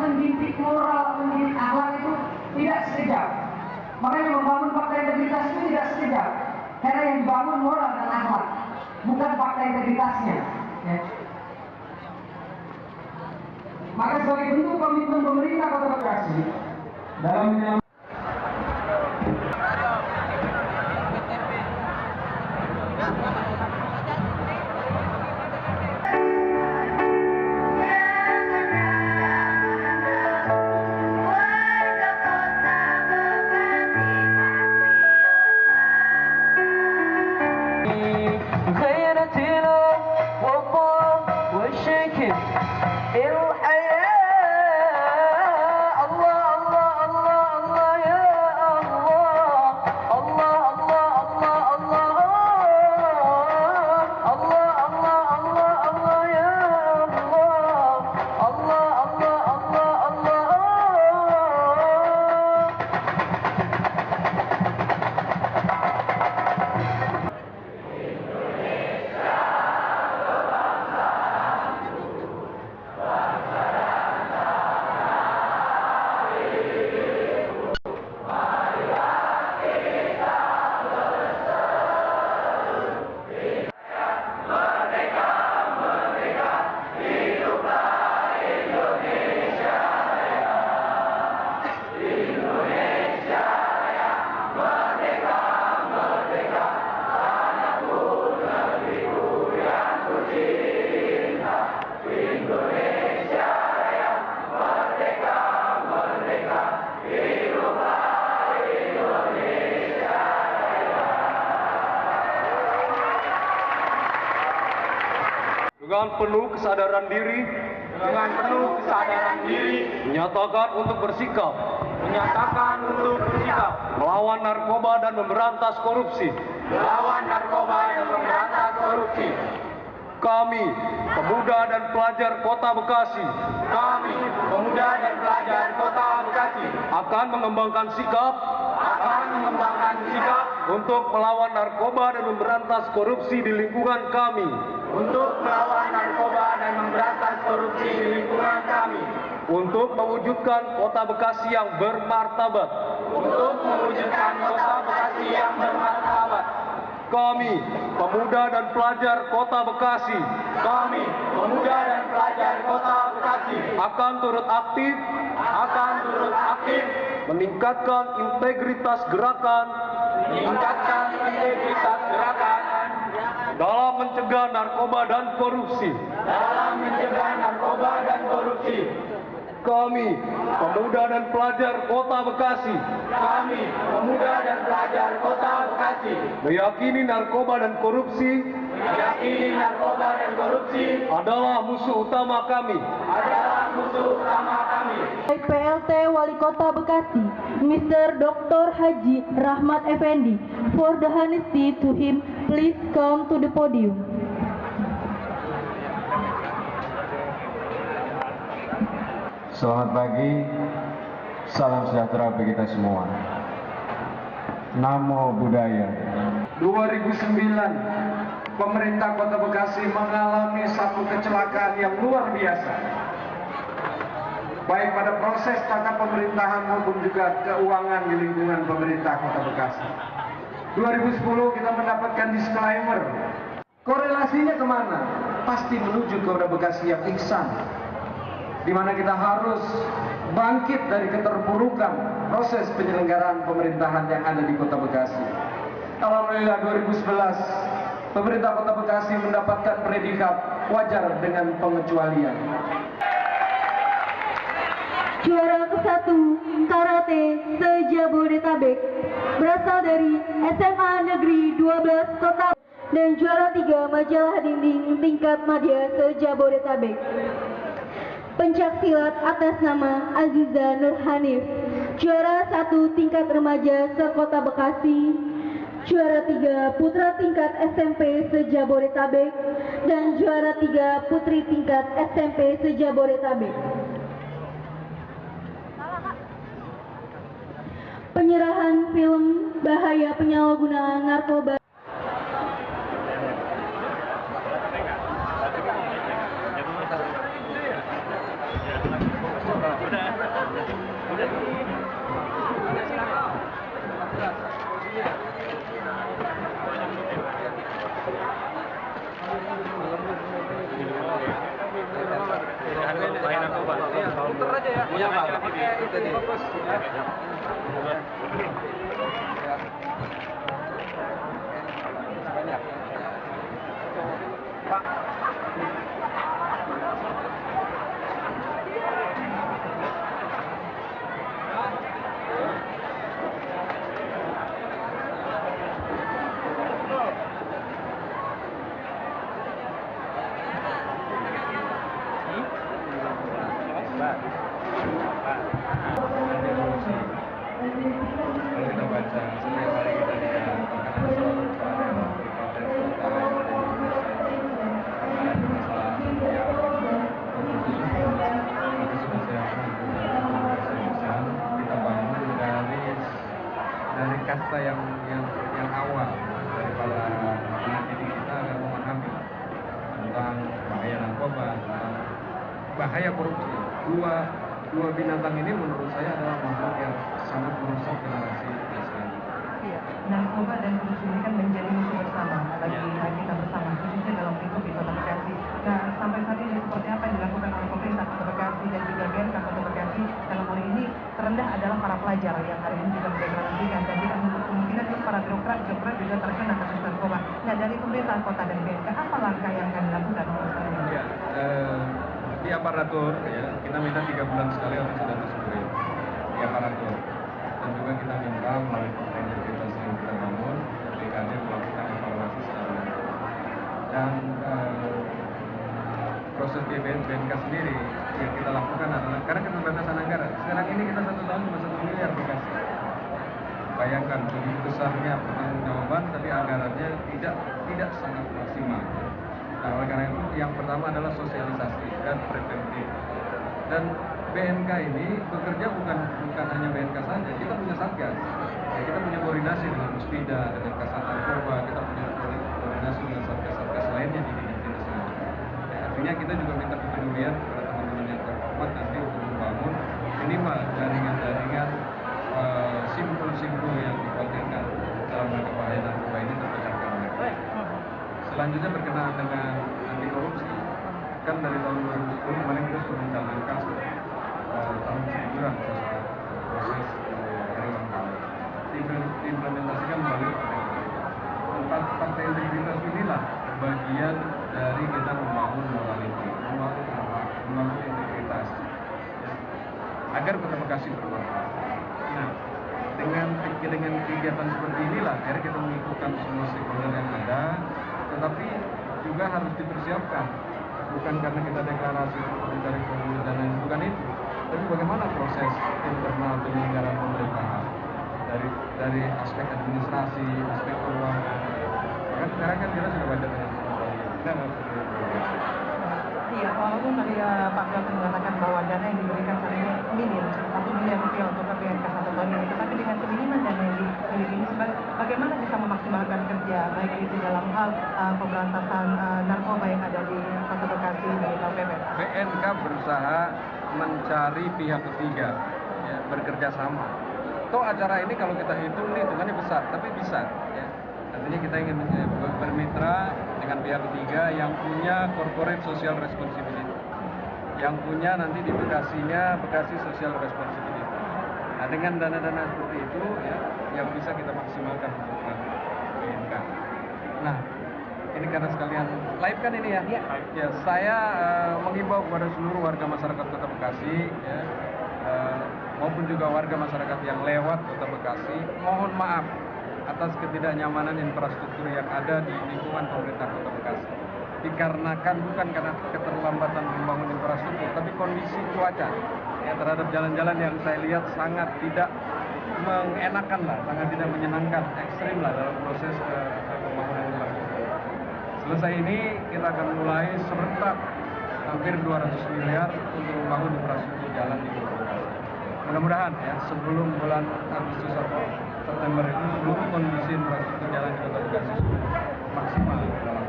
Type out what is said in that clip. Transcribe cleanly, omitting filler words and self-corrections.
mendidik moral, mendidik akhlak itu tidak sekejap. Makanya membangun fakta integritas itu tidak sekejap. Karena yang dibangun moral dan akhlak, bukan fakta integritasnya. Ya. Maka sebagai bentuk komitmen pemerintah Kota Bekasi dalam menyelamatkan dengan penuh kesadaran diri, menyatakan untuk bersikap melawan narkoba dan memberantas korupsi. Kami, pemuda dan pelajar Kota Bekasi, akan mengembangkan sikap untuk melawan narkoba dan memberantas korupsi di lingkungan kami. Untuk mewujudkan Kota Bekasi yang bermartabat. Kami, pemuda dan pelajar Kota Bekasi, akan turut aktif meningkatkan integritas gerakan dalam mencegah narkoba dan korupsi. Kami, pemuda dan pelajar Kota Bekasi, meyakini narkoba dan korupsi adalah musuh utama kami. PLT Wali Kota Bekasi, Mr. Dr. Haji Rahmat Effendi. For the honesty to him, please come to the podium. Selamat pagi, salam sejahtera bagi kita semua. Namo Buddhaya. 2009, pemerintah Kota Bekasi mengalami satu kecelakaan yang luar biasa, baik pada proses tata pemerintahan maupun juga keuangan di lingkungan pemerintah Kota Bekasi. 2010 kita mendapatkan disclaimer. Korelasinya kemana? Pasti menuju ke Kota Bekasi yang ihsan, di mana kita harus bangkit dari keterpurukan proses penyelenggaraan pemerintahan yang ada di Kota Bekasi. Alhamdulillah 2011 pemerintah Kota Bekasi mendapatkan predikat wajar dengan pengecualian. Juara ke-1 Karate se-Jabodetabek berasal dari SMA Negeri 12 Kota, dan juara 3 Majalah Dinding tingkat madya se-Jabodetabek. Pencak silat atas nama Aziza Nur Hanif, juara 1 tingkat remaja se-Kota Bekasi, juara 3 putra tingkat SMP se-Jabodetabek, dan juara 3 putri tingkat SMP se-Jabodetabek. Penyerahan film Bahaya Penyalahgunaan Narkoba. Udah. muter aja ya. Punya Pak. Oke, itu fokus. Banyak. Pak. Kalau kita baca setiap hari kita lihat makanan soal masalah itu sudah saya kita bangun dari kasta yang awal dari para pendidik kita agar memahami tentang bahaya narkoba, tentang bahaya korupsi. Dua binatang ini menurut saya adalah makhluk yang sangat merusak generasi Islam. Iya, narkoba dan korupsi ini kan menjadi musuh bersama bagi kita bersama, khususnya dalam lingkup di Kota Bekasi. Nah, sampai saat ini seperti apa yang dilakukan oleh pemerintah Kota Bekasi dan juga BNK Kota Bekasi dalam hal ini terendah adalah para pelajar yang hari ini juga mendeklarasikan dan tidak menutup kemungkinan para birokrat juga terkena kasus narkoba. Nah, dari pemerintah kota dan BNK apa langkah yang akan dilakukan oleh sekarang? Ya, di aparatur ya kita minta 3 bulan sekali harus sudah tersebut di aparatur, dan juga kita minta melalui integritas yang kita bangun BKD melakukan evaluasi secara menyeluruh. Dan proses BNK sendiri yang kita lakukan adalah karena keterbatasan anggaran. Sekarang ini kita 1 tahun cuma 1 miliar dikasih. Bayangkan begitu besarnya pertanggungjawaban tapi anggarannya tidak sangat maksimal. Nah, oleh karena itu yang pertama adalah sosialisasi dan preventif. Dan BNK ini bekerja bukan hanya BNK saja, kita punya satgas. Ya, kita punya koordinasi dengan Puspida, dengan Kasat Narkoba, kita punya koordinasi dengan satgas-satgas lainnya di dinas-dinas lain. Ya, artinya kita juga minta kepedulian kepada teman-teman yang terhormat nanti untuk membangun minimal jaringan-jaringan simpul-simpul yang dikhawatirkan dalam rangka bahaya narkoba ini terpecahkan. Selanjutnya berkenaan dengan anti korupsi, kan dari tahun 2010 kemarin kita sudah menjalankan tahun hiburan proses Hariwan Kami. Diimplementasikan melalui fakta integritas inilah bagian dari kita membangun morality, membangun akhlak, membangun integritas, agar Kota Bekasi bermanfaat. Nah, dengan kegiatan seperti inilah akhirnya kita mengikutkan semua stakeholder yang ada, tetapi juga harus dipersiapkan, bukan karena kita deklarasi untuk mencari pemilu dan lain, bukan itu, tapi bagaimana proses internal penyelenggaraan pemerintahan dari aspek administrasi, aspek keuangan. Kan sekarang kan kita sudah baca dengan kita harus Iya, walaupun tadi Pak Gatot mengatakan bahwa dana yang diberikan saat ini minim, 1 miliar rupiah untuk BNK 1 tahun ini, tetapi dengan keminiman dana yang dimiliki ini, bagaimana bisa memaksimalkan kerja, baik itu dalam hal pemberantasan narkoba yang ada di Kota Bekasi dan di LPP? BNK berusaha mencari pihak ketiga, ya, bekerja sama. Toh acara ini kalau kita hitung nih hitungannya besar, tapi bisa. Ya. Artinya kita ingin bermitra dengan pihak ketiga yang punya corporate social responsibility, yang punya nanti di Bekasinya Bekasi social responsibility. Nah, dengan dana-dana seperti itu ya, yang bisa kita maksimalkan untuk BNK. Nah, ini karena sekalian live kan ini ya. Ya, saya mengimbau kepada seluruh warga masyarakat Kota Bekasi ya, maupun juga warga masyarakat yang lewat Kota Bekasi, mohon maaf atas ketidaknyamanan infrastruktur yang ada di lingkungan pemerintah Kota Bekasi. Dikarenakan bukan karena keterlambatan membangun infrastruktur, tapi kondisi cuaca ya, terhadap jalan-jalan yang saya lihat sangat tidak mengenakan lah, sangat tidak menyenangkan, ekstrim lah dalam proses pembangunan infrastruktur. Selesai ini kita akan mulai serentak hampir 200 miliar untuk membangun infrastruktur jalan di Kota Bekasi. Mudah-mudahan ya sebelum bulan Agustus atau September itu seluruh kondisi infrastruktur jalan di Kota Bekasi maksimal dalam